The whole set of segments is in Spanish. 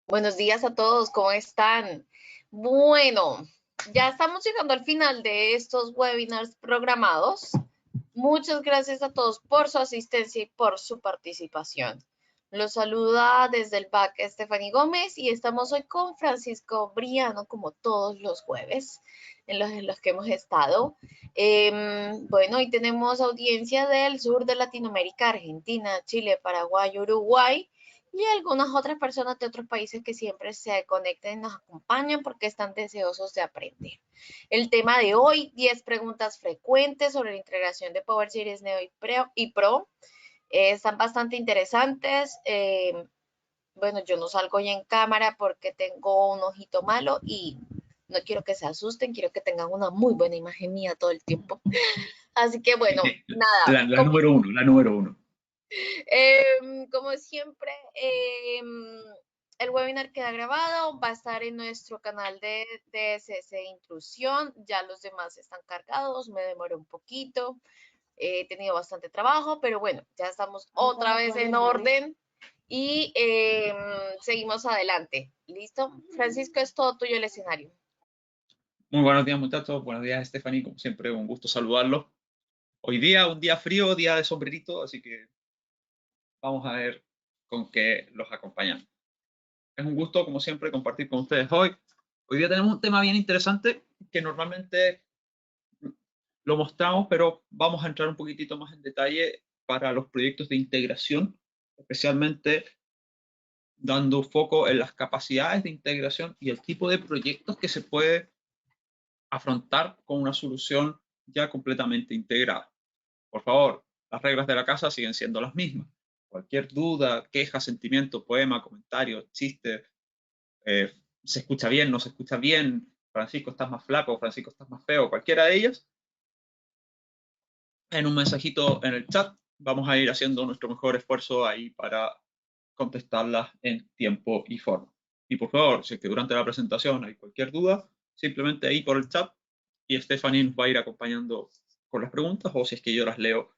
Buenos días a todos, ¿cómo están? Bueno, ya estamos llegando al final de estos webinars programados. Muchas gracias a todos por su asistencia y por su participación. Los saluda desde el back Stephanie Gómez y estamos hoy con Francisco Briano, como todos los jueves en los que hemos estado. Bueno, hoy tenemos audiencia del sur de Latinoamérica, Argentina, Chile, Paraguay, Uruguay y algunas otras personas de otros países que siempre se conectan y nos acompañan porque están deseosos de aprender. El tema de hoy, 10 preguntas frecuentes sobre la integración de Power Series Neo y Pro. Están bastante interesantes. Bueno, yo no salgo hoy en cámara porque tengo un ojito malo y no quiero que se asusten, quiero que tengan una muy buena imagen mía todo el tiempo. Así que bueno, nada, La número uno, la número uno. Como siempre, el webinar queda grabado, va a estar en nuestro canal de DSS Intrusión, ya los demás están cargados, me demoré un poquito, he tenido bastante trabajo, pero bueno, ya estamos otra vez en orden y seguimos adelante. ¿Listo? Francisco, es todo tuyo el escenario. Muy buenos días, muchachos. Buenos días, Stephanie. Como siempre, un gusto saludarlos. Hoy día, un día frío, día de sombrerito, así que vamos a ver con qué los acompañan. Es un gusto, como siempre, compartir con ustedes hoy. Hoy día tenemos un tema bien interesante que normalmente lo mostramos, pero vamos a entrar un poquitito más en detalle para los proyectos de integración, especialmente dando foco en las capacidades de integración y el tipo de proyectos que se puede afrontar con una solución ya completamente integrada. Por favor, las reglas de la casa siguen siendo las mismas. Cualquier duda, queja, sentimiento, poema, comentario, chiste, se escucha bien, no se escucha bien, Francisco estás más flaco, Francisco estás más feo, cualquiera de ellas, en un mensajito en el chat vamos a ir haciendo nuestro mejor esfuerzo ahí para contestarlas en tiempo y forma. Y por favor, si es que durante la presentación hay cualquier duda, simplemente ahí por el chat y Stephanie nos va a ir acompañando con las preguntas o si es que yo las leo,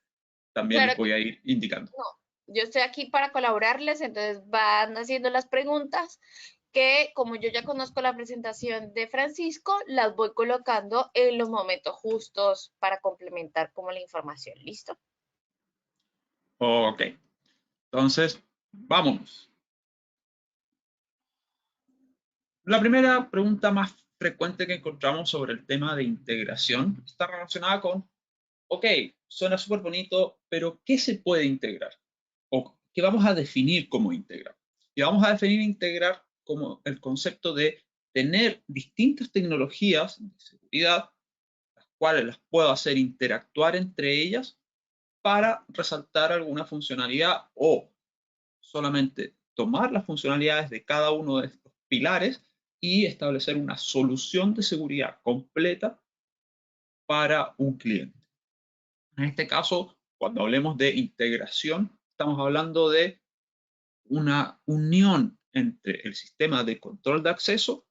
también Claro les voy a ir indicando. que no, yo estoy aquí para colaborarles, entonces van haciendo las preguntas que como yo ya conozco la presentación de Francisco, las voy colocando en los momentos justos para complementar como la información. ¿Listo? Ok, entonces, vamos. La primera pregunta más frecuente que encontramos sobre el tema de integración está relacionada con, ok, suena súper bonito, pero ¿qué se puede integrar? ¿O qué vamos a definir como integrar? Y vamos a definir integrar como el concepto de tener distintas tecnologías de seguridad, las cuales las puedo hacer interactuar entre ellas para resaltar alguna funcionalidad o solamente tomar las funcionalidades de cada uno de estos pilares y establecer una solución de seguridad completa para un cliente. En este caso, cuando hablemos de integración, estamos hablando de una unión entre el sistema de control de acceso,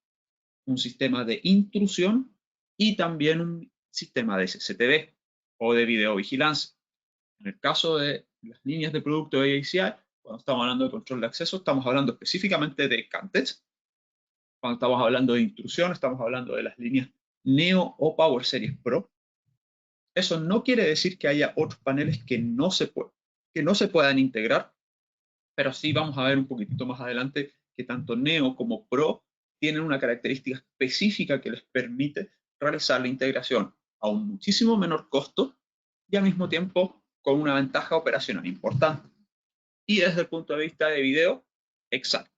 un sistema de intrusión y también un sistema de CCTV o de videovigilancia. En el caso de las líneas de producto de ACI, cuando estamos hablando de control de acceso, estamos hablando específicamente de Cantex. Cuando estamos hablando de intrusión, estamos hablando de las líneas Neo o Power Series Pro. Eso no quiere decir que haya otros paneles que no se puedan integrar, pero sí vamos a ver un poquitito más adelante que tanto Neo como Pro tienen una característica específica que les permite realizar la integración a un muchísimo menor costo y al mismo tiempo con una ventaja operacional importante. Y desde el punto de vista de video, Exact.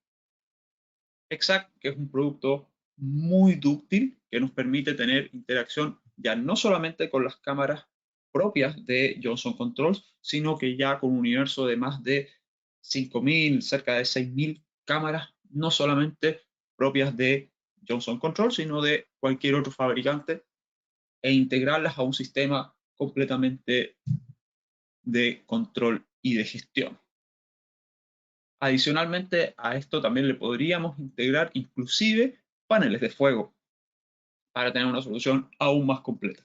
Exact, que es un producto muy dúctil que nos permite tener interacción ya no solamente con las cámaras propias de Johnson Controls, sino que ya con un universo de más de 5.000, cerca de 6.000 cámaras, no solamente propias de Johnson Controls, sino de cualquier otro fabricante, e integrarlas a un sistema completamente de control y de gestión. Adicionalmente a esto también le podríamos integrar inclusive paneles de fuego para tener una solución aún más completa.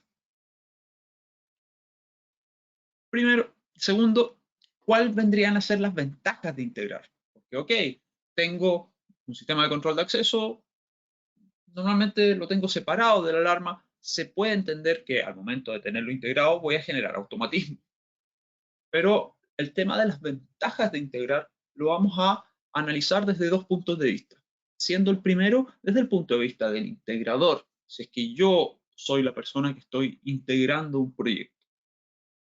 Primero, segundo, ¿cuáles vendrían a ser las ventajas de integrar? Porque, ok, tengo Un sistema de control de acceso, normalmente lo tengo separado de la alarma. Se puede entender que al momento de tenerlo integrado voy a generar automatismo. Pero el tema de las ventajas de integrar lo vamos a analizar desde dos puntos de vista. Siendo el primero desde el punto de vista del integrador. Si es que yo soy la persona que estoy integrando un proyecto.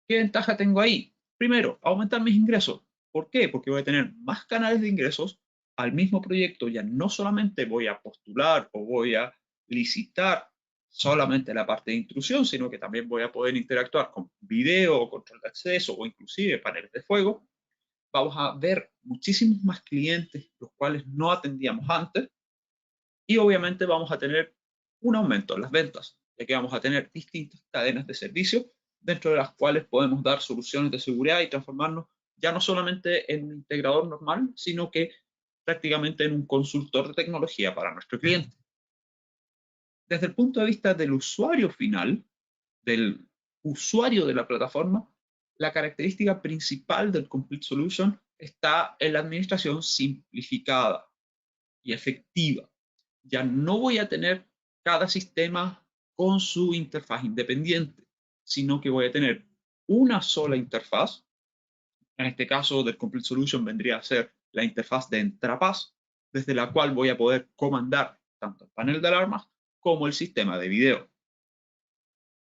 ¿Qué ventaja tengo ahí? Primero, aumentar mis ingresos. ¿Por qué? Porque voy a tener más canales de ingresos al mismo proyecto. Ya no solamente voy a postular o voy a licitar solamente la parte de intrusión, sino que también voy a poder interactuar con video, control de acceso o inclusive paneles de fuego. Vamos a ver muchísimos más clientes, los cuales no atendíamos antes, y obviamente vamos a tener un aumento en las ventas, ya que vamos a tener distintas cadenas de servicio dentro de las cuales podemos dar soluciones de seguridad y transformarnos ya no solamente en un integrador normal, sino que prácticamente en un consultor de tecnología para nuestro cliente. Desde el punto de vista del usuario final, del usuario de la plataforma, la característica principal del Complete Solution está en la administración simplificada y efectiva. Ya no voy a tener cada sistema con su interfaz independiente, sino que voy a tener una sola interfaz. En este caso, del Complete Solution vendría a ser la interfaz de Entrapaz, desde la cual voy a poder comandar tanto el panel de alarmas como el sistema de video.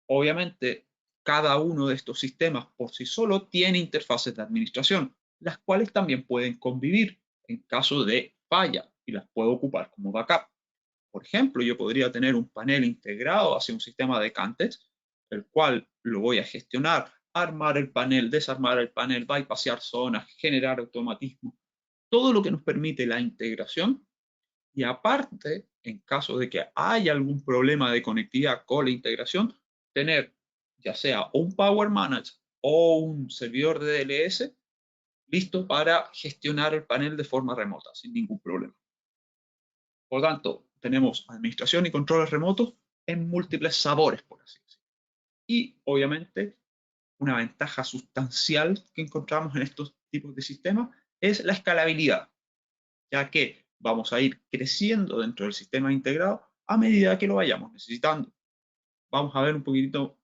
Obviamente, cada uno de estos sistemas por sí solo tiene interfaces de administración, las cuales también pueden convivir en caso de falla y las puedo ocupar como backup. Por ejemplo, yo podría tener un panel integrado hacia un sistema de Cantex, el cual lo voy a gestionar, armar el panel, desarmar el panel, bypassear zonas, generar automatismo, todo lo que nos permite la integración. Y aparte, en caso de que haya algún problema de conectividad con la integración, tener ya sea un Power Manager o un servidor de DLS listo para gestionar el panel de forma remota, sin ningún problema. Por lo tanto, tenemos administración y controles remotos en múltiples sabores, por así decirlo. Y obviamente, una ventaja sustancial que encontramos en estos tipos de sistemas es la escalabilidad, ya que vamos a ir creciendo dentro del sistema integrado a medida que lo vayamos necesitando. Vamos a ver un poquitito,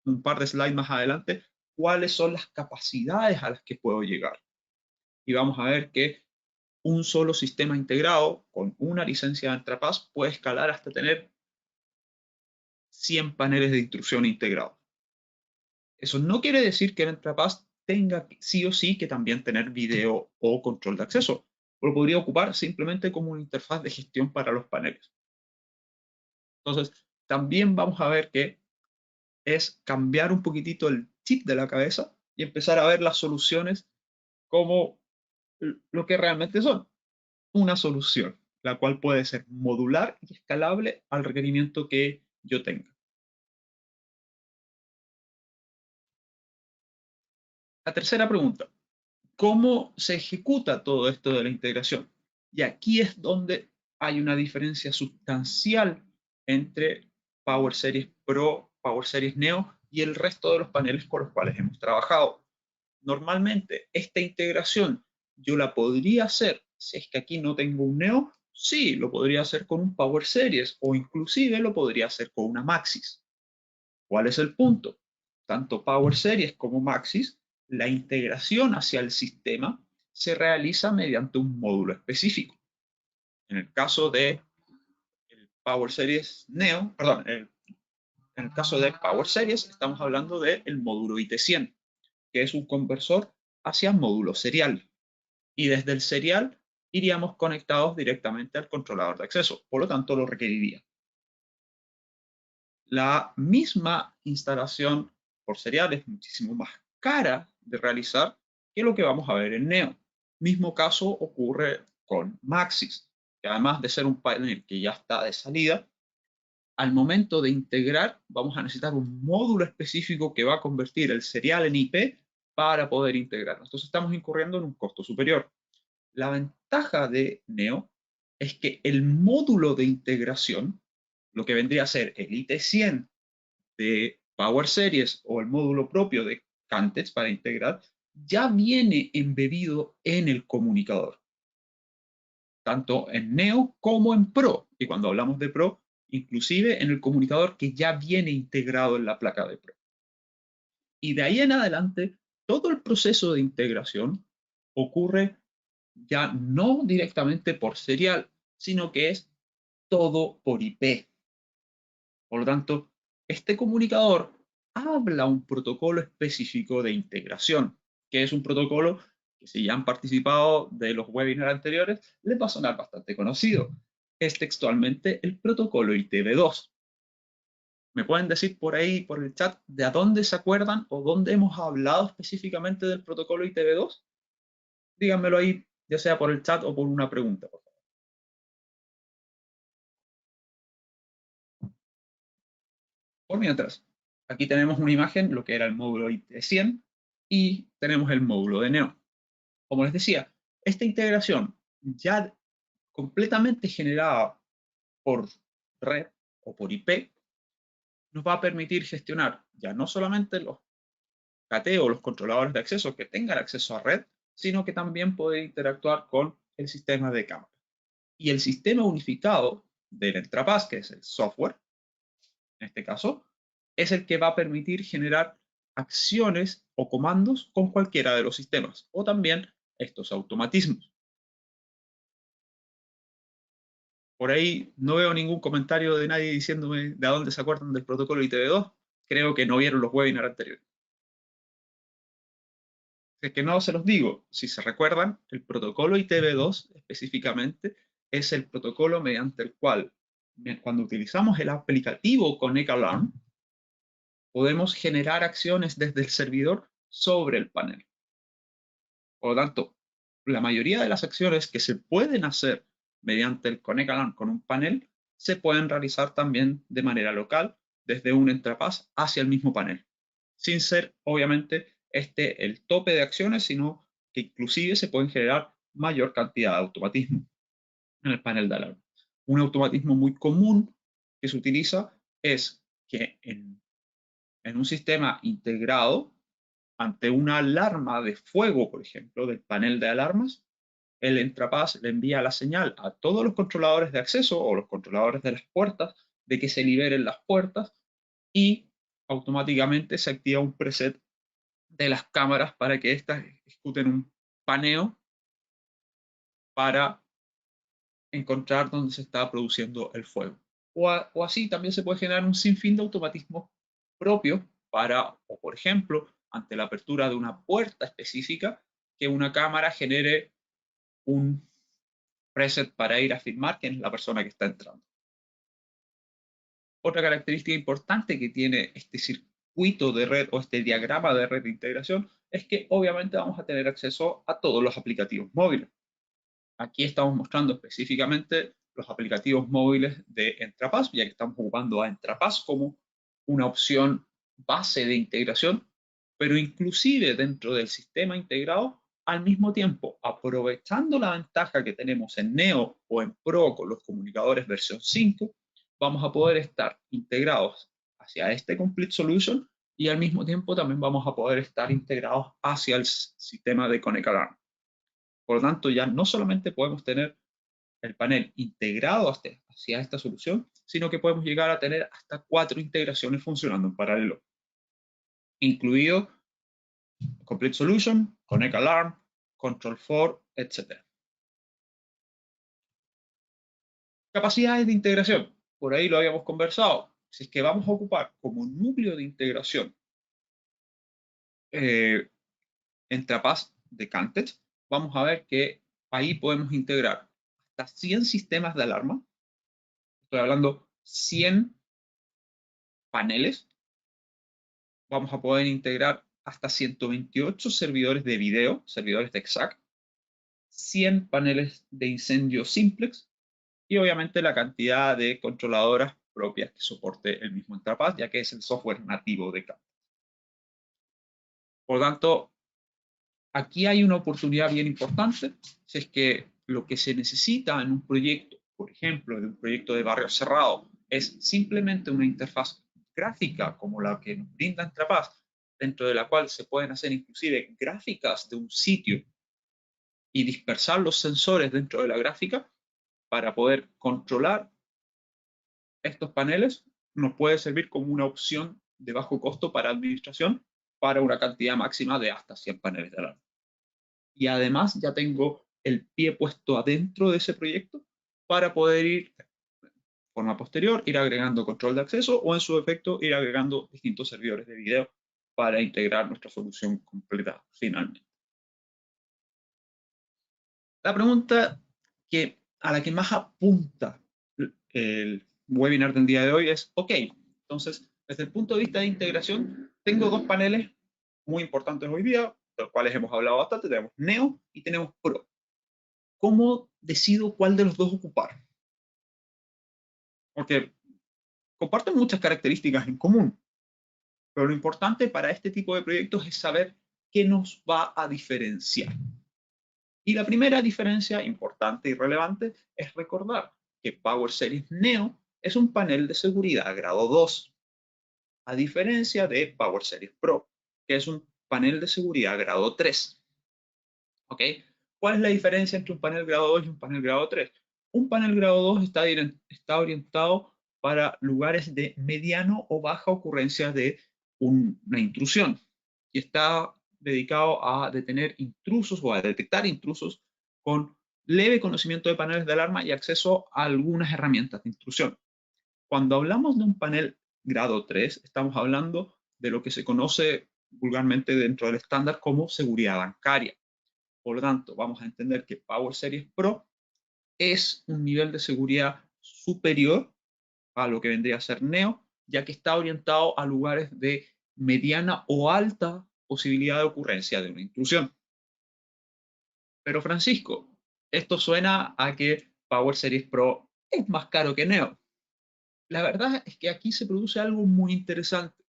un par de slides más adelante, cuáles son las capacidades a las que puedo llegar. Y vamos a ver que un solo sistema integrado con una licencia de Entrapaz puede escalar hasta tener 100 paneles de intrusión integrados. Eso no quiere decir que el Entrapaz tenga sí o sí que también tener video o control de acceso. Lo podría ocupar simplemente como una interfaz de gestión para los paneles. Entonces, también vamos a ver que es cambiar un poquitito el chip de la cabeza y empezar a ver las soluciones como lo que realmente son, una solución, la cual puede ser modular y escalable al requerimiento que yo tenga. La tercera pregunta, ¿cómo se ejecuta todo esto de la integración? Y aquí es donde hay una diferencia sustancial entre Power Series Pro, Power Series Neo y el resto de los paneles con los cuales hemos trabajado. Normalmente esta integración yo la podría hacer, si es que aquí no tengo un Neo, sí, lo podría hacer con un Power Series o inclusive lo podría hacer con una Maxis. ¿Cuál es el punto? Tanto Power Series como Maxis, la integración hacia el sistema se realiza mediante un módulo específico. En el caso de el Power Series Neo, perdón, en el caso de Power Series estamos hablando del módulo IT100, que es un conversor hacia módulo serial. Y desde el serial iríamos conectados directamente al controlador de acceso, por lo tanto lo requeriría. La misma instalación por serial es muchísimo más cara de realizar que lo que vamos a ver en Neo. Mismo caso ocurre con Maxis, que además de ser un panel que ya está de salida, al momento de integrar vamos a necesitar un módulo específico que va a convertir el serial en IP para poder integrarlo. Entonces estamos incurriendo en un costo superior. La ventaja de Neo es que el módulo de integración, lo que vendría a ser el IT100 de Power Series o el módulo propio de Cantex para integrar, ya viene embebido en el comunicador. tanto en Neo como en Pro. Y cuando hablamos de Pro, inclusive en el comunicador que ya viene integrado en la placa de Pro. Y de ahí en adelante, todo el proceso de integración ocurre ya no directamente por serial, sino que es todo por IP. Por lo tanto, este comunicador habla un protocolo específico de integración, que es un protocolo que si ya han participado de los webinars anteriores, les va a sonar bastante conocido. Es textualmente el protocolo ITv2. ¿Me pueden decir por ahí, por el chat, de a dónde se acuerdan o dónde hemos hablado específicamente del protocolo ITv2? Díganmelo ahí, ya sea por el chat o por una pregunta, por favor. Por mientras, aquí tenemos una imagen, lo que era el módulo IT100, y tenemos el módulo de Neo. Como les decía, esta integración ya completamente generada por red o por IP nos va a permitir gestionar ya no solamente los KT o los controladores de acceso que tengan acceso a red, sino que también poder interactuar con el sistema de cámara. Y el sistema unificado del Entrapass, que es el software, en este caso, es el que va a permitir generar acciones o comandos con cualquiera de los sistemas, o también estos automatismos. Por ahí no veo ningún comentario de nadie diciéndome de a dónde se acuerdan del protocolo ITv2. Creo que no vieron los webinars anteriores. Es que no se los digo. Si se recuerdan, el protocolo ITv2 específicamente es el protocolo mediante el cual, cuando utilizamos el aplicativo Connect Alarm, podemos generar acciones desde el servidor sobre el panel. Por lo tanto, la mayoría de las acciones que se pueden hacer mediante el Connect Alarm con un panel se pueden realizar también de manera local desde un Entrapass hacia el mismo panel, sin ser obviamente el tope de acciones, sino que inclusive se pueden generar mayor cantidad de automatismo en el panel de alarma. Un automatismo muy común que se utiliza es que en un sistema integrado, ante una alarma de fuego, por ejemplo, del panel de alarmas, el Entrapass le envía la señal a todos los controladores de acceso o los controladores de las puertas de que se liberen las puertas y automáticamente se activa un preset de las cámaras para que éstas ejecuten un paneo para encontrar dónde se está produciendo el fuego. O así también se puede generar un sinfín de automatismos propios para, o por ejemplo, ante la apertura de una puerta específica, que una cámara genere un preset para ir a firmar quién es la persona que está entrando. Otra característica importante que tiene este circuito de red o este diagrama de red de integración es que obviamente vamos a tener acceso a todos los aplicativos móviles. Aquí estamos mostrando específicamente los aplicativos móviles de Entrapass, ya que estamos ocupando a Entrapass como una opción base de integración, pero inclusive dentro del sistema integrado, al mismo tiempo, aprovechando la ventaja que tenemos en Neo o en Pro con los comunicadores versión 5, vamos a poder estar integrados hacia este Complete Solution y al mismo tiempo también vamos a poder estar integrados hacia el sistema de Connect Alarm. Por lo tanto, ya no solamente podemos tener el panel integrado hacia esta solución, sino que podemos llegar a tener hasta 4 integraciones funcionando en paralelo, incluido Complete Solution, Connect Alarm, Control4, etc. Capacidades de integración. Por ahí lo habíamos conversado. Si es que vamos a ocupar como núcleo de integración Entrapass de Cantet, vamos a ver que ahí podemos integrar hasta 100 sistemas de alarma. Estoy hablando 100 paneles. Vamos a poder integrar hasta 128 servidores de video, servidores de XAC, 100 paneles de incendio simplex y obviamente la cantidad de controladoras propias que soporte el mismo Entrapass, ya que es el software nativo de Cantet. Por lo tanto, aquí hay una oportunidad bien importante, si es que lo que se necesita en un proyecto, por ejemplo, en un proyecto de barrio cerrado, es simplemente una interfaz gráfica como la que nos brinda Entrapass, dentro de la cual se pueden hacer inclusive gráficas de un sitio y dispersar los sensores dentro de la gráfica para poder controlar estos paneles nos puede servir como una opción de bajo costo para administración para una cantidad máxima de hasta 100 paneles de alarma. Y además ya tengo el pie puesto adentro de ese proyecto para poder ir de forma posterior, ir agregando control de acceso o en su efecto ir agregando distintos servidores de video para integrar nuestra solución completa finalmente. La pregunta a la que más apunta el webinar del día de hoy es, ok, entonces, desde el punto de vista de integración, tengo dos paneles muy importantes hoy día, de los cuales hemos hablado bastante, tenemos Neo y tenemos Pro. ¿Cómo decido cuál de los dos ocupar? Porque comparten muchas características en común, pero lo importante para este tipo de proyectos es saber qué nos va a diferenciar. Y la primera diferencia importante y relevante es recordar que Power Series Neo es un panel de seguridad grado 2, a diferencia de Power Series Pro, que es un panel de seguridad grado 3. ¿Ok? ¿Cuál es la diferencia entre un panel grado 2 y un panel grado 3? Un panel grado 2 está orientado para lugares de mediano o baja ocurrencia de una intrusión y está dedicado a detener intrusos o a detectar intrusos con leve conocimiento de paneles de alarma y acceso a algunas herramientas de intrusión. Cuando hablamos de un panel grado 3, estamos hablando de lo que se conoce vulgarmente dentro del estándar como seguridad bancaria. Por lo tanto, vamos a entender que Power Series Pro es un nivel de seguridad superior a lo que vendría a ser Neo, ya que está orientado a lugares de mediana o alta posibilidad de ocurrencia de una intrusión. Pero Francisco, esto suena a que Power Series Pro es más caro que Neo. La verdad es que aquí se produce algo muy interesante.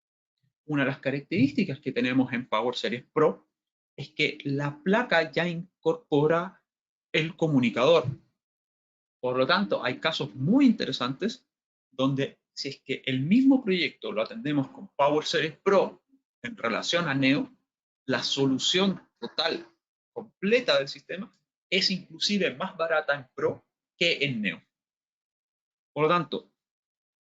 Una de las características que tenemos en Power Series Pro es que la placa ya incorpora el comunicador. Por lo tanto, hay casos muy interesantes donde si es que el mismo proyecto lo atendemos con Power Series Pro en relación a Neo, la solución total, completa del sistema es inclusive más barata en Pro que en Neo. Por lo tanto,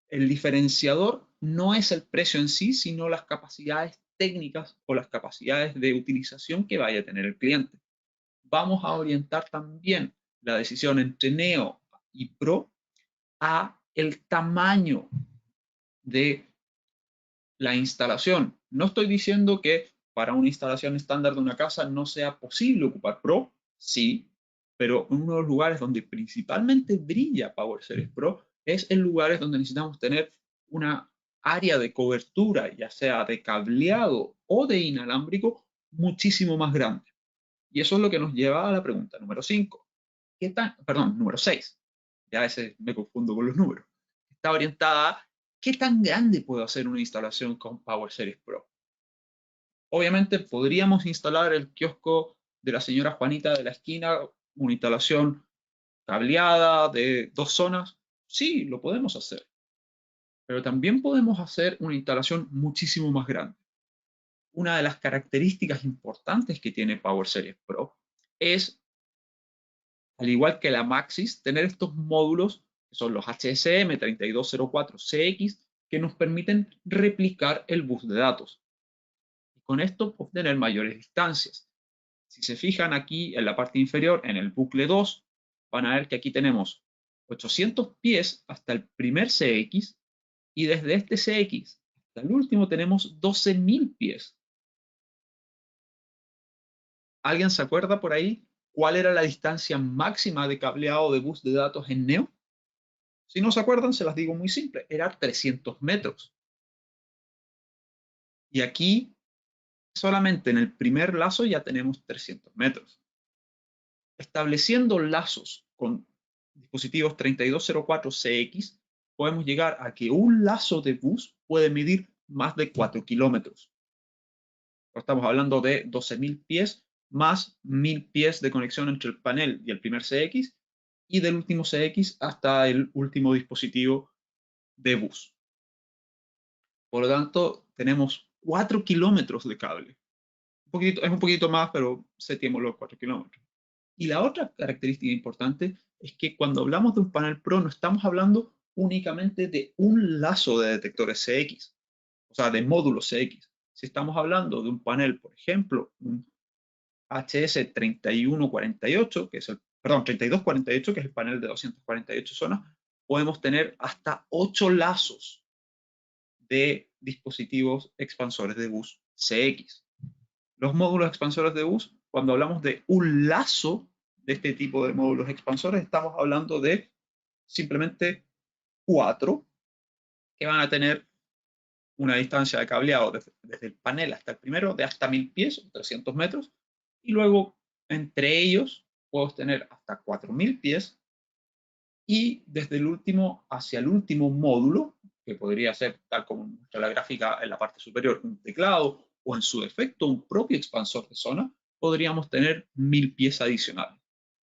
el diferenciador no es el precio en sí, sino las capacidades técnicas o las capacidades de utilización que vaya a tener el cliente. Vamos a orientar también la decisión entre Neo y Pro a el tamaño de la instalación. No estoy diciendo que para una instalación estándar de una casa no sea posible ocupar Pro, sí, pero uno de los lugares donde principalmente brilla Power Series Pro es en lugares donde necesitamos tener una área de cobertura, ya sea de cableado o de inalámbrico, muchísimo más grande. Y eso es lo que nos lleva a la pregunta número 5. Número 6. Ya me confundo con los números. Está orientada a qué tan grande puedo hacer una instalación con Power Series Pro. Obviamente podríamos instalar el kiosco de la señora Juanita de la esquina, una instalación cableada de 2 zonas. Sí, lo podemos hacer. Pero también podemos hacer una instalación muchísimo más grande. Una de las características importantes que tiene Power Series Pro es, al igual que la Maxis, tener estos módulos, que son los HSM3204CX, que nos permiten replicar el bus de datos. Y con esto obtener mayores distancias. Si se fijan aquí en la parte inferior, en el bucle 2, van a ver que aquí tenemos 800 pies hasta el primer CX y desde este CX hasta el último tenemos 12.000 pies. ¿Alguien se acuerda por ahí cuál era la distancia máxima de cableado de bus de datos en Neo? Si no se acuerdan, se las digo muy simple, era 300 metros. Y aquí, solamente en el primer lazo ya tenemos 300 metros. Estableciendo lazos con dispositivos 3204CX, podemos llegar a que un lazo de bus puede medir más de 4 kilómetros. Estamos hablando de 12.000 pies más 1.000 pies de conexión entre el panel y el primer CX y del último CX hasta el último dispositivo de bus. Por lo tanto, tenemos 4 kilómetros de cable. Es un poquito más, pero seteemos los 4 kilómetros. Y la otra característica importante es que cuando hablamos de un panel Pro no estamos hablando únicamente de un lazo de detectores CX, o sea, de módulos CX. Si estamos hablando de un panel, por ejemplo, un HS3148, que es el, perdón, 3248, que es el panel de 248 zonas, podemos tener hasta 8 lazos de dispositivos expansores de bus CX. Los módulos expansores de bus, cuando hablamos de un lazo de este tipo de módulos expansores, estamos hablando de simplemente 4 que van a tener una distancia de cableado desde el panel hasta el primero de hasta 1000 pies, 300 metros, y luego entre ellos puedo tener hasta 4000 pies, y desde el último hacia el último módulo, que podría ser, tal como muestra la gráfica en la parte superior, un teclado o en su defecto un propio expansor de zona, podríamos tener 1000 pies adicionales.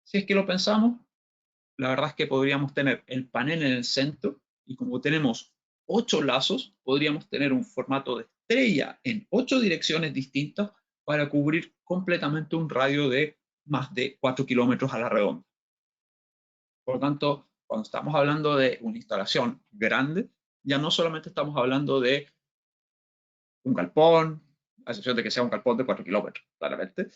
Si es que lo pensamos, la verdad es que podríamos tener el panel en el centro y como tenemos 8 lazos, podríamos tener un formato de estrella en 8 direcciones distintas para cubrir completamente un radio de más de 4 kilómetros a la redonda. Por lo tanto, cuando estamos hablando de una instalación grande, ya no solamente estamos hablando de un galpón, a excepción de que sea un galpón de 4 kilómetros, claramente,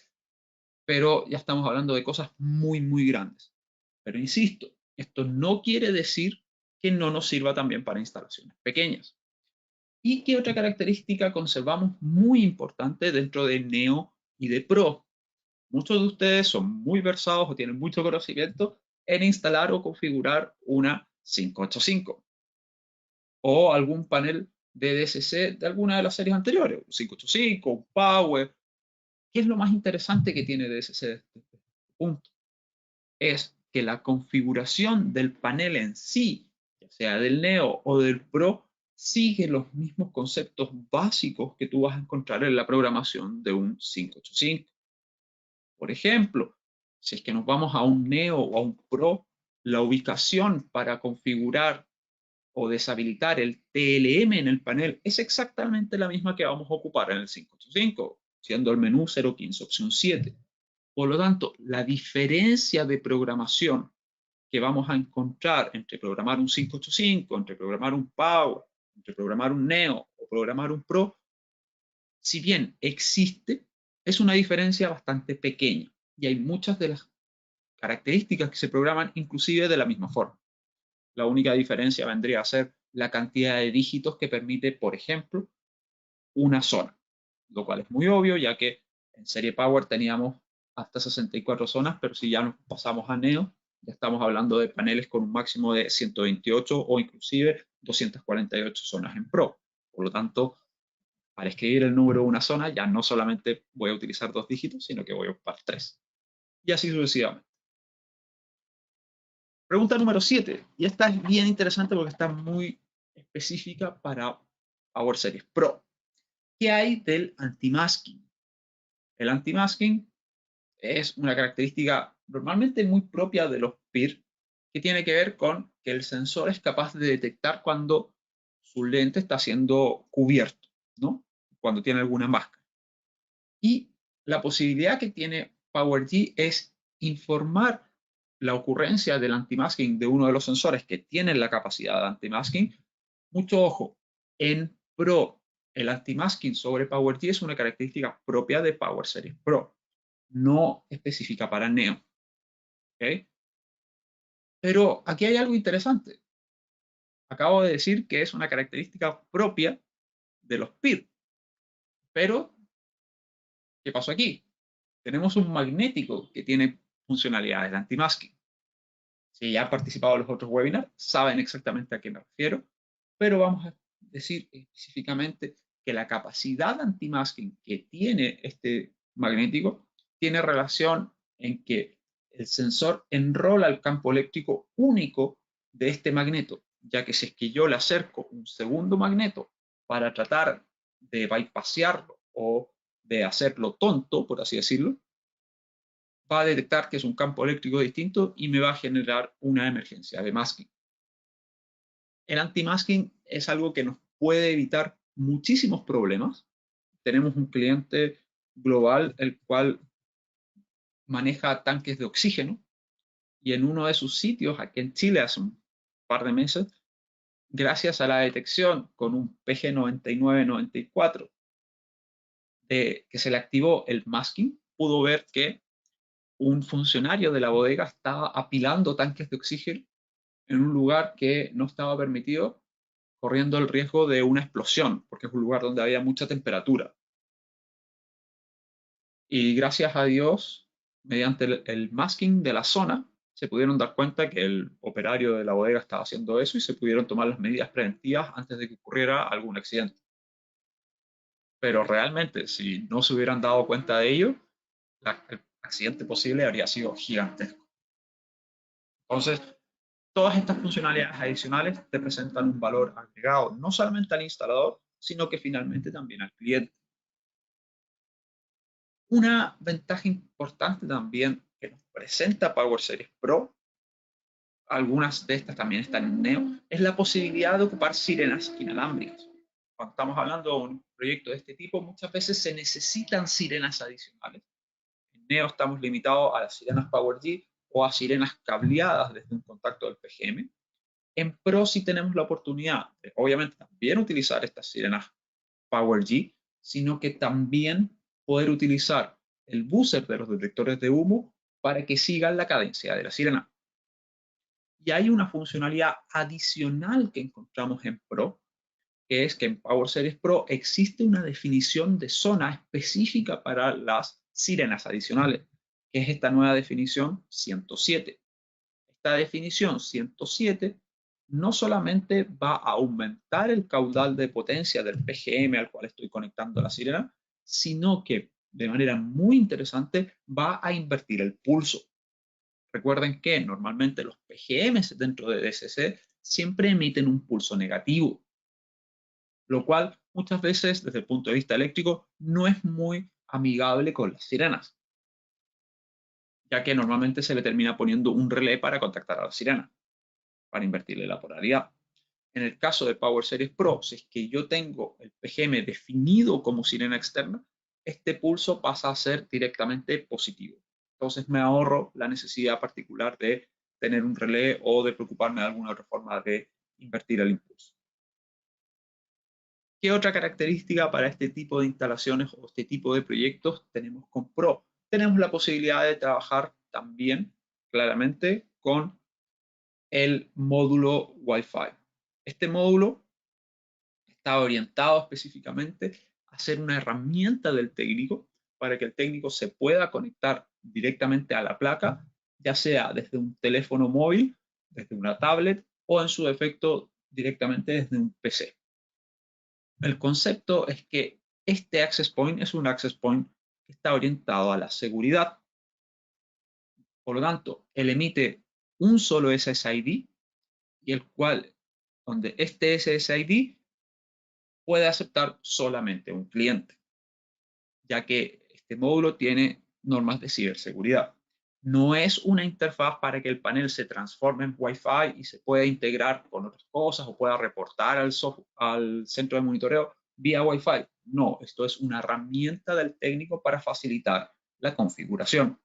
pero ya estamos hablando de cosas muy, muy grandes. Pero insisto, esto no quiere decir que no nos sirva también para instalaciones pequeñas. ¿Y qué otra característica conservamos muy importante dentro de Neo y de Pro? Muchos de ustedes son muy versados o tienen mucho conocimiento en instalar o configurar una 585 o algún panel de DSC de alguna de las series anteriores, un 585, un Power. ¿Qué es lo más interesante que tiene DSC desde este punto? Es que la configuración del panel en sí, ya sea del Neo o del Pro, sigue los mismos conceptos básicos que tú vas a encontrar en la programación de un 585. Por ejemplo, si es que nos vamos a un Neo o a un Pro, la ubicación para configurar o deshabilitar el TLM en el panel es exactamente la misma que vamos a ocupar en el 585, siendo el menú 015 opción 7. Por lo tanto, la diferencia de programación que vamos a encontrar entre programar un 585, entre programar un Power, entre programar un Neo o programar un Pro, si bien existe, es una diferencia bastante pequeña y hay muchas de las características que se programan inclusive de la misma forma. La única diferencia vendría a ser la cantidad de dígitos que permite, por ejemplo, una zona, lo cual es muy obvio ya que en serie Power teníamos hasta 64 zonas, pero si ya nos pasamos a Neo, ya estamos hablando de paneles con un máximo de 128 o inclusive 248 zonas en Pro. Por lo tanto, para escribir el número de una zona, ya no solamente voy a utilizar 2 dígitos, sino que voy a ocupar 3. Y así sucesivamente. Pregunta número 7. Y esta es bien interesante porque está muy específica para Power Series Pro. ¿Qué hay del anti-masking? El anti-masking es una característica normalmente muy propia de los PIR que tiene que ver con que el sensor es capaz de detectar cuando su lente está siendo cubierto, ¿no? Cuando tiene alguna máscara. Y la posibilidad que tiene PowerG es informar la ocurrencia del anti-masking de uno de los sensores que tienen la capacidad de anti-masking. Mucho ojo, en Pro, el anti-masking sobre PowerG es una característica propia de Power Series Pro, no específica para Neo. ¿Okay? Pero aquí hay algo interesante. Acabo de decir que es una característica propia de los PIR. Pero, ¿qué pasó aquí? Tenemos un magnético que tiene funcionalidades de anti-masking. Si ya han participado en los otros webinars, saben exactamente a qué me refiero, pero vamos a decir específicamente que la capacidad anti-masking que tiene este magnético tiene relación en que el sensor enrola el campo eléctrico único de este magneto, ya que si es que yo le acerco un segundo magneto para tratar de bypassarlo o de hacerlo tonto, por así decirlo, va a detectar que es un campo eléctrico distinto y me va a generar una emergencia de masking. El anti-masking es algo que nos puede evitar muchísimos problemas. Tenemos un cliente global el cual maneja tanques de oxígeno y en uno de sus sitios, aquí en Chile, hace un par de meses, gracias a la detección con un PG9994 que se le activó el masking, pudo ver que un funcionario de la bodega estaba apilando tanques de oxígeno en un lugar que no estaba permitido, corriendo el riesgo de una explosión, porque es un lugar donde había mucha temperatura. Y gracias a Dios, mediante el masking de la zona, se pudieron dar cuenta que el operario de la bodega estaba haciendo eso y se pudieron tomar las medidas preventivas antes de que ocurriera algún accidente. Pero realmente, si no se hubieran dado cuenta de ello, el accidente posible habría sido gigantesco. Entonces, todas estas funcionalidades adicionales te presentan un valor agregado, no solamente al instalador, sino que finalmente también al cliente. Una ventaja importante también que nos presenta Power Series Pro, algunas de estas también están en Neo, es la posibilidad de ocupar sirenas inalámbricas. Cuando estamos hablando de un proyecto de este tipo, muchas veces se necesitan sirenas adicionales. En Neo estamos limitados a las sirenas PowerG o a sirenas cableadas desde un contacto del PGM. En Pro sí tenemos la oportunidad de, obviamente, también utilizar estas sirenas PowerG, sino que también poder utilizar el buzzer de los detectores de humo para que sigan la cadencia de la sirena. Y hay una funcionalidad adicional que encontramos en Pro, que es que en Power Series Pro existe una definición de zona específica para las sirenas adicionales, que es esta nueva definición 107. Esta definición 107 no solamente va a aumentar el caudal de potencia del PGM al cual estoy conectando la sirena, sino que de manera muy interesante va a invertir el pulso. Recuerden que normalmente los PGMs dentro de DSC siempre emiten un pulso negativo, lo cual muchas veces desde el punto de vista eléctrico no es muy amigable con las sirenas, ya que normalmente se le termina poniendo un relé para contactar a la sirena, para invertirle la polaridad. En el caso de Power Series Pro, si es que yo tengo el PGM definido como sirena externa, este pulso pasa a ser directamente positivo. Entonces me ahorro la necesidad particular de tener un relé o de preocuparme de alguna otra forma de invertir el impulso. ¿Qué otra característica para este tipo de instalaciones o este tipo de proyectos tenemos con Pro? Tenemos la posibilidad de trabajar también claramente con el módulo Wi-Fi. Este módulo está orientado específicamente a ser una herramienta del técnico para que el técnico se pueda conectar directamente a la placa, ya sea desde un teléfono móvil, desde una tablet o en su defecto directamente desde un PC. El concepto es que este access point es un access point que está orientado a la seguridad. Por lo tanto, él emite un solo SSID y el cual, donde este SSID puede aceptar solamente un cliente, ya que este módulo tiene normas de ciberseguridad. No es una interfaz para que el panel se transforme en Wi-Fi y se pueda integrar con otras cosas o pueda reportar al centro de monitoreo vía Wi-Fi. No, esto es una herramienta del técnico para facilitar la configuración.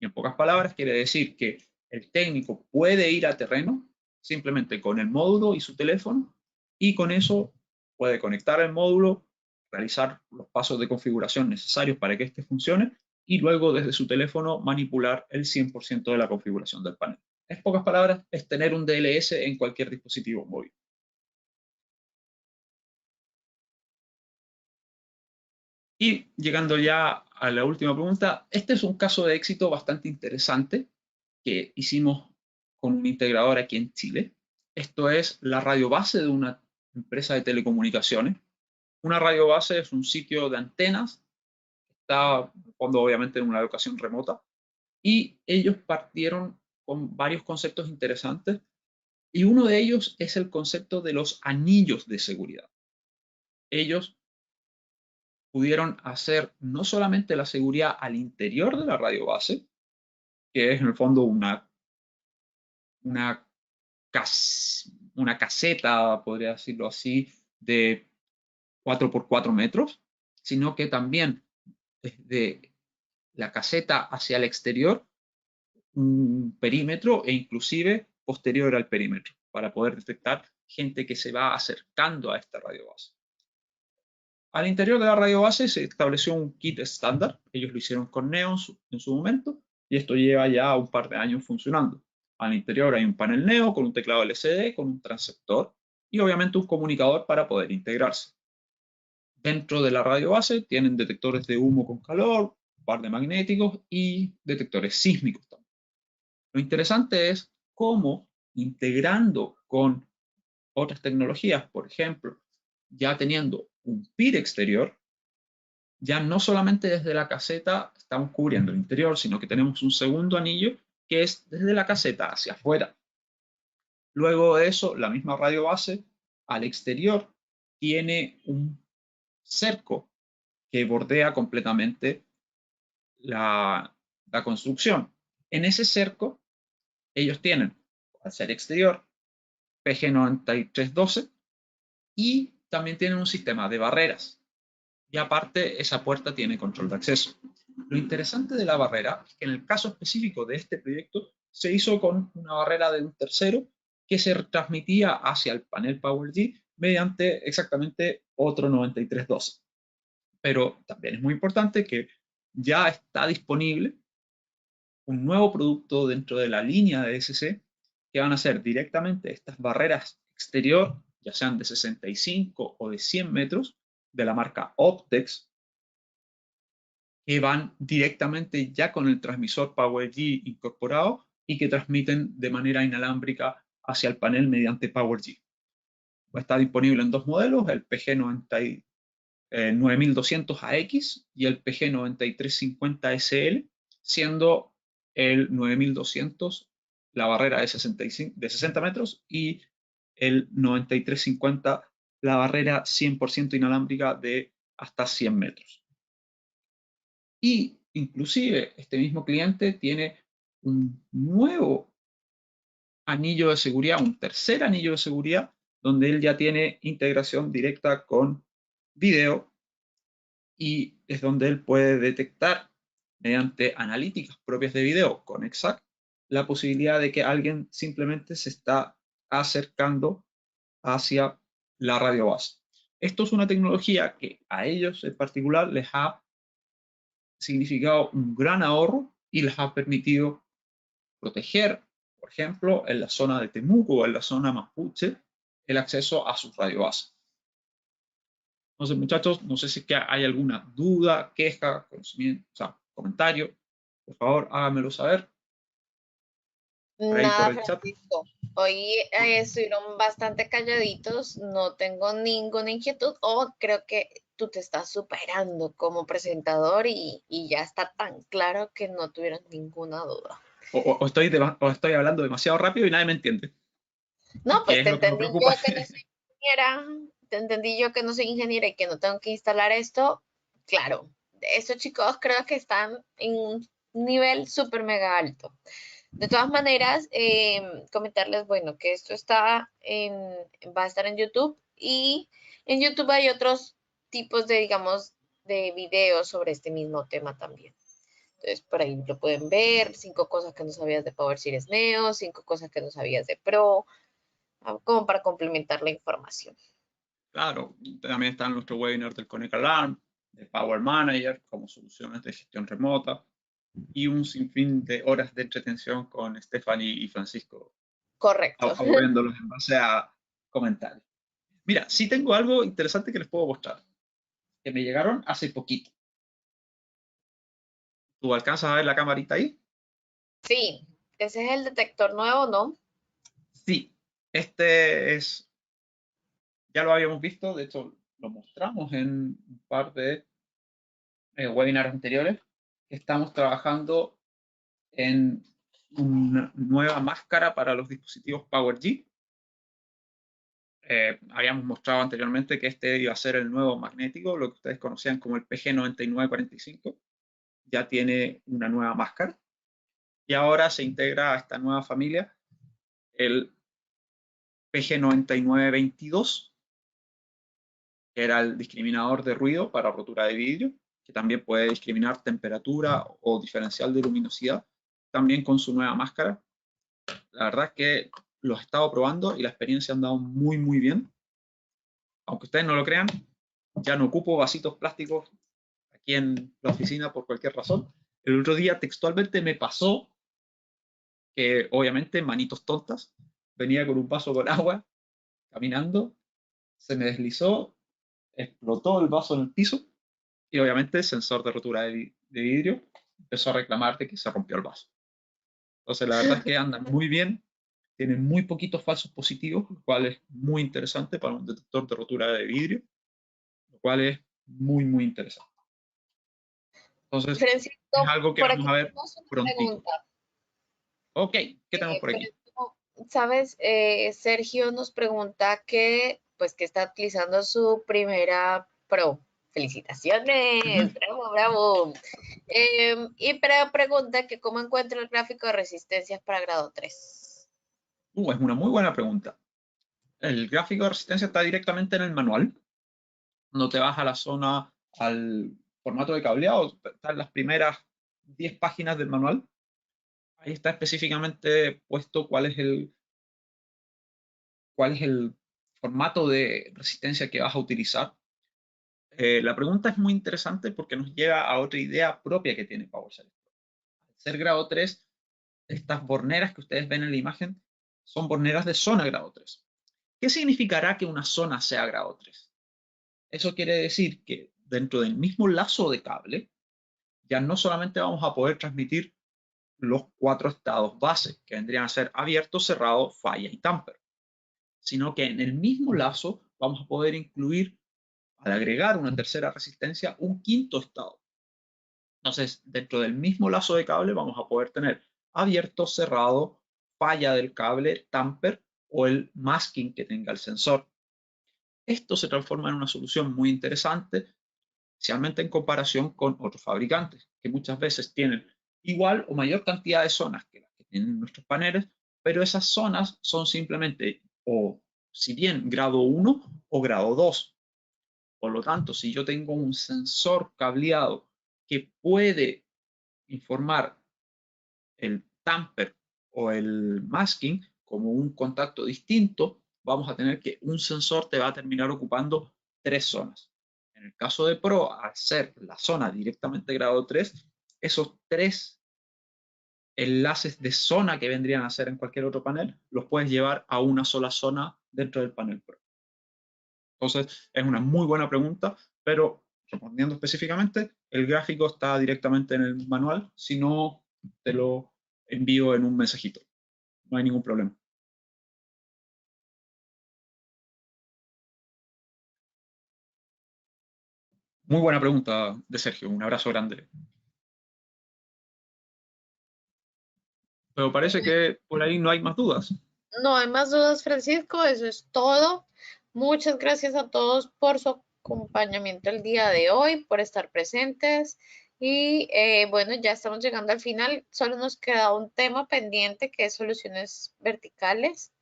Y en pocas palabras, quiere decir que el técnico puede ir a terreno simplemente con el módulo y su teléfono y con eso puede conectar el módulo, realizar los pasos de configuración necesarios para que este funcione y luego desde su teléfono manipular el 100% de la configuración del panel. En pocas palabras, es tener un DLS en cualquier dispositivo móvil. Y llegando ya a la última pregunta, este es un caso de éxito bastante interesante que hicimos con un integrador aquí en Chile. Esto es la radio base de una empresa de telecomunicaciones. Una radio base es un sitio de antenas, está en fondo obviamente en una locación remota, y ellos partieron con varios conceptos interesantes, y uno de ellos es el concepto de los anillos de seguridad. Ellos pudieron hacer no solamente la seguridad al interior de la radio base, que es en el fondo una una caseta, podría decirlo así, de 4 por 4 metros, sino que también desde la caseta hacia el exterior, un perímetro e inclusive posterior al perímetro, para poder detectar gente que se va acercando a esta radiobase. Al interior de la radiobase se estableció un kit estándar, ellos lo hicieron con Neon en su momento, y esto lleva ya un par de años funcionando. Al interior hay un panel Neo con un teclado LCD, con un transceptor y obviamente un comunicador para poder integrarse. Dentro de la radiobase tienen detectores de humo con calor, un par de magnéticos y detectores sísmicos también. Lo interesante es cómo integrando con otras tecnologías, por ejemplo, ya teniendo un PIR exterior, ya no solamente desde la caseta estamos cubriendo el interior, sino que tenemos un segundo anillo que es desde la caseta hacia afuera. Luego de eso, la misma radio base al exterior tiene un cerco que bordea completamente la construcción. En ese cerco, ellos tienen, al ser exterior, PG9312 y también tienen un sistema de barreras. Y aparte, esa puerta tiene control de acceso. Lo interesante de la barrera es que en el caso específico de este proyecto se hizo con una barrera de un tercero que se transmitía hacia el panel PowerG mediante exactamente otro 9312. Pero también es muy importante que ya está disponible un nuevo producto dentro de la línea de SC que van a ser directamente estas barreras exterior, ya sean de 65 o de 100 metros, de la marca Optex, que van directamente ya con el transmisor PowerG incorporado y que transmiten de manera inalámbrica hacia el panel mediante PowerG. Está disponible en dos modelos, el PG9200AX y el PG9350SL, siendo el 9200 la barrera de 60 metros y el 9350 la barrera 100% inalámbrica de hasta 100 metros. Y inclusive este mismo cliente tiene un nuevo anillo de seguridad, un tercer anillo de seguridad, donde él ya tiene integración directa con video y es donde él puede detectar mediante analíticas propias de video con Exact la posibilidad de que alguien simplemente se está acercando hacia la radio base. Esto es una tecnología que a ellos en particular les ha significado un gran ahorro y les ha permitido proteger, por ejemplo, en la zona de Temuco o en la zona mapuche, el acceso a sus radiobases. Entonces, muchachos, no sé si hay alguna duda, queja, conocimiento, o sea, comentario. Por favor, háganmelo saber. Por ahí por Nada, el chat. Francisco. Hoy estuvieron bastante calladitos, no tengo ninguna inquietud, o creo que tú te estás superando como presentador y ya está tan claro que no tuvieron ninguna duda. O estoy hablando demasiado rápido y nadie me entiende, No, que pues es lo que me preocupa. te entendí yo que no soy ingeniera y que no tengo que instalar esto. Claro, estos chicos creo que están en un nivel súper mega alto. De todas maneras, comentarles, bueno, que esto va a estar en YouTube y en YouTube hay otros tipos de, digamos, de videos sobre este mismo tema también. Entonces, por ahí lo pueden ver, 5 cosas que no sabías de Power Series Neo, 5 cosas que no sabías de Pro, como para complementar la información. Claro, también están nuestros webinars del Connect Alarm, de Power Manager, como soluciones de gestión remota, y un sinfín de horas de entretención con Stephanie y Francisco, Correcto. aburriéndolos en base a comentarios. Mira, sí tengo algo interesante que les puedo mostrar, que me llegaron hace poquito. ¿Tú alcanzas a ver la camarita ahí? Sí, ese es el detector nuevo, ¿no? Sí, este es, ya lo habíamos visto, de hecho lo mostramos en un par de webinars anteriores, que estamos trabajando en una nueva máscara para los dispositivos PowerG. Habíamos mostrado anteriormente que este iba a ser el nuevo magnético, lo que ustedes conocían como el PG9945. Ya tiene una nueva máscara. Y ahora se integra a esta nueva familia el PG9922, que era el discriminador de ruido para rotura de vidrio, que también puede discriminar temperatura o diferencial de luminosidad, también con su nueva máscara. La verdad es que los he estado probando y la experiencia ha andado muy, muy bien. Aunque ustedes no lo crean, ya no ocupo vasitos plásticos aquí en la oficina por cualquier razón. El otro día textualmente me pasó que, obviamente, manitos tontas, venía con un vaso con agua, caminando, se me deslizó, explotó el vaso en el piso y obviamente el sensor de rotura de vidrio empezó a reclamar de que se rompió el vaso. Entonces la verdad es que andan muy bien, tienen muy poquitos falsos positivos, lo cual es muy interesante para un detector de rotura de vidrio, lo cual es muy, muy interesante. Entonces es Francisco, algo que por vamos aquí a ver tenemos una prontito. pregunta. Ok, ¿qué tenemos por aquí? Francisco, ¿sabes? Sergio nos pregunta que, pues, que está utilizando su primera Pro. Felicitaciones, bravo, bravo. Y pregunta que cómo encuentra el gráfico de resistencias para grado 3. Es una muy buena pregunta. El gráfico de resistencia está directamente en el manual. No te vas a la zona, al formato de cableado, están las primeras 10 páginas del manual. Ahí está específicamente puesto cuál es el formato de resistencia que vas a utilizar. La pregunta es muy interesante porque nos lleva a otra idea propia que tiene PowerShell. Al ser grado 3, estas borneras que ustedes ven en la imagen son borneras de zona grado 3. ¿Qué significará que una zona sea grado 3? Eso quiere decir que dentro del mismo lazo de cable, ya no solamente vamos a poder transmitir los 4 estados base, que vendrían a ser abierto, cerrado, falla y tamper, sino que en el mismo lazo vamos a poder incluir, al agregar una tercera resistencia, un quinto estado. Entonces, dentro del mismo lazo de cable vamos a poder tener abierto, cerrado, falla del cable, tamper o el masking que tenga el sensor. Esto se transforma en una solución muy interesante, especialmente en comparación con otros fabricantes, que muchas veces tienen igual o mayor cantidad de zonas que las que tienen nuestros paneles, pero esas zonas son simplemente o, si bien grado 1 o grado 2. Por lo tanto, si yo tengo un sensor cableado que puede informar el tamper o el masking como un contacto distinto, vamos a tener que un sensor te va a terminar ocupando 3 zonas. En el caso de Pro, al ser la zona directamente grado 3, esos 3 enlaces de zona que vendrían a ser en cualquier otro panel, los puedes llevar a una sola zona dentro del panel Pro. Entonces, es una muy buena pregunta, pero respondiendo específicamente, el gráfico está directamente en el manual, si no, te lo envío en un mensajito. No hay ningún problema. Muy buena pregunta de Sergio, un abrazo grande. Pero parece que por ahí no hay más dudas. No hay más dudas, Francisco, eso es todo. Muchas gracias a todos por su acompañamiento el día de hoy, por estar presentes. Y bueno, ya estamos llegando al final. Solo nos queda un tema pendiente que es soluciones verticales.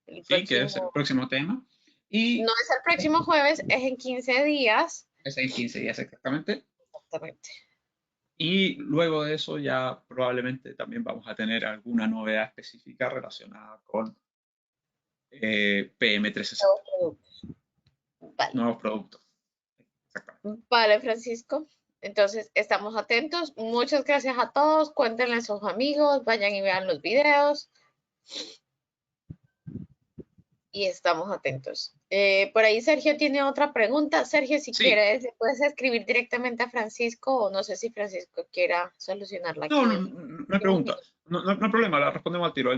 El Sí, que es el próximo, próximo tema. no Y es el próximo jueves, es en 15 días. es en 15 días exactamente. Exactamente. Y luego de eso ya probablemente también vamos a tener alguna novedad específica relacionada con PM360, Nuevos productos. Vale. nuevos productos. Exactamente. Vale, Francisco. Entonces, estamos atentos. Muchas gracias a todos. Cuéntenle a sus amigos, vayan y vean los videos y estamos atentos. Por ahí Sergio tiene otra pregunta. Sergio, si Sí, quieres, puedes escribir directamente a Francisco o no sé si Francisco quiera solucionarla no, aquí no, en no hay unos pregunta. minutos. No hay problema, la respondemos al tiro.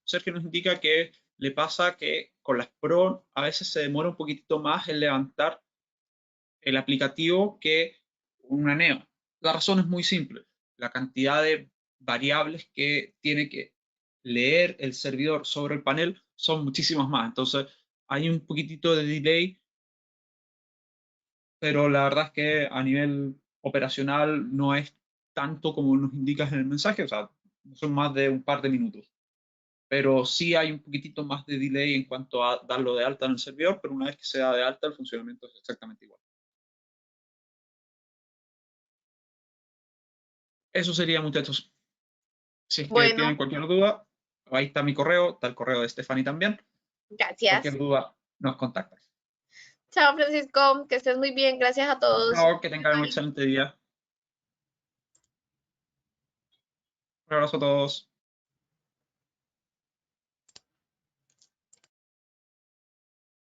Sergio nos indica que le pasa que con las Pro a veces se demora un poquitito más en levantar el aplicativo que una Neo. La razón es muy simple. La cantidad de variables que tiene que leer el servidor sobre el panel son muchísimas más. Entonces hay un poquitito de delay, pero la verdad es que a nivel operacional no es tanto como nos indicas en el mensaje, o sea, son más de un par de minutos. Pero sí hay un poquitito más de delay en cuanto a darlo de alta en el servidor, pero una vez que se da de alta, el funcionamiento es exactamente igual. Eso sería, muchachos. Si es que Bueno, tienen cualquier duda, ahí está mi correo, está el correo de Stephanie también. gracias. Cualquier duda, nos contactan. Chao, Francisco, que estés muy bien. Gracias a Por todos. favor, que tengan un Bye. excelente día. Un abrazo a todos.